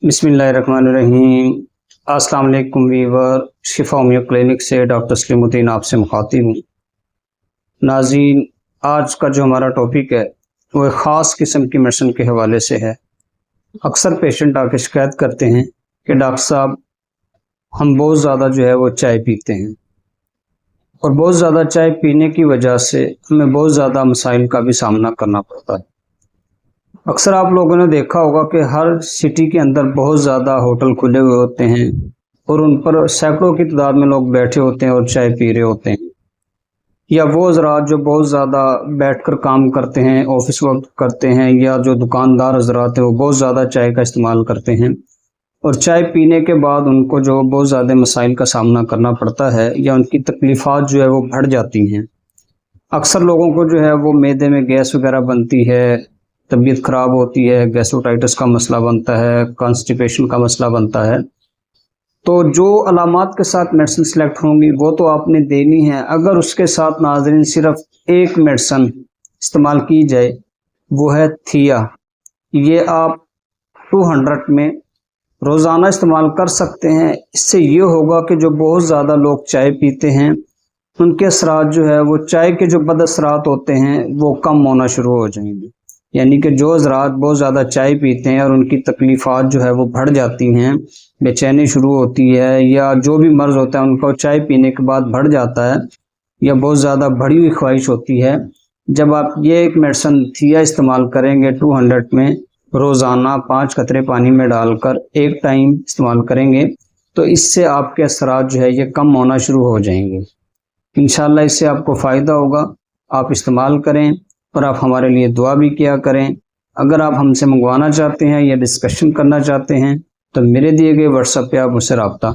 बिस्मिल्लाहिर्रहमानिर्रहीम। अस्सलाम वालेकुम वीवर, शिफा होमियो क्लिनिक से डॉक्टर सलीमुद्दीन आपसे मुखातिब हूँ। नाज़रीन, आज का जो हमारा टॉपिक है वो एक ख़ास किस्म की मेडिसिन के हवाले से है। अक्सर पेशेंट आके शिकायत करते हैं कि डॉक्टर साहब हम बहुत ज़्यादा जो है वो चाय पीते हैं और बहुत ज़्यादा चाय पीने की वजह से हमें बहुत ज़्यादा मसाइल का भी सामना करना पड़ता है। अक्सर आप लोगों ने देखा होगा कि हर सिटी के अंदर बहुत ज़्यादा होटल खुले हुए होते हैं और उन पर सैकड़ों की तादाद में लोग बैठे होते हैं और चाय पी रहे होते हैं। या वो हज़रात जो बहुत ज़्यादा बैठकर काम करते हैं, ऑफिस वर्क करते हैं, या जो दुकानदार हज़रात हैं वो बहुत ज़्यादा चाय का इस्तेमाल करते हैं और चाय पीने के बाद उनको जो बहुत ज़्यादा मसाइल का सामना करना पड़ता है या उनकी तकलीफ़ात जो है वो बढ़ जाती हैं। अक्सर लोगों को जो है वो मैदे में गैस वगैरह बनती है, तबीयत ख़राब होती है, गैस्ट्राइटिस का मसला बनता है, कॉन्स्टिपेशन का मसला बनता है। तो जो अलामात के साथ मेडिसिन सेलेक्ट होंगी वो तो आपने देनी है। अगर उसके साथ नाज़रीन सिर्फ एक मेडिसिन इस्तेमाल की जाए वो है थिया। ये आप 200 में रोज़ाना इस्तेमाल कर सकते हैं। इससे ये होगा कि जो बहुत ज़्यादा लोग चाय पीते हैं उनके असरात जो है वो चाय के जो बद असरात होते हैं वो कम होना शुरू हो जाएंगे। यानी कि जो हज़रात बहुत ज़्यादा चाय पीते हैं और उनकी तकलीफ़ात जो है वो बढ़ जाती हैं, बेचैनी शुरू होती है या जो भी मर्ज़ होता है उनका चाय पीने के बाद बढ़ जाता है या बहुत ज़्यादा बढ़ी हुई ख्वाहिश होती है, जब आप ये एक मेडिसिन थिया इस्तेमाल करेंगे 200 में रोज़ाना 5 कतरे पानी में डालकर एक टाइम इस्तेमाल करेंगे तो इससे आपके असरात जो है ये कम होना शुरू हो जाएंगे। इंशाल्लाह इससे आपको फ़ायदा होगा। आप इस्तेमाल करें और आप हमारे लिए दुआ भी किया करें। अगर आप हमसे मंगवाना चाहते हैं या डिस्कशन करना चाहते हैं तो मेरे दिए गए व्हाट्सएप पे आप मुझसे रब्ता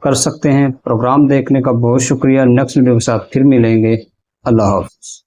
कर सकते हैं। प्रोग्राम देखने का बहुत शुक्रिया। नेक्स्ट वीडियो के साथ फिर मिलेंगे। अल्लाह हाफ़िज़।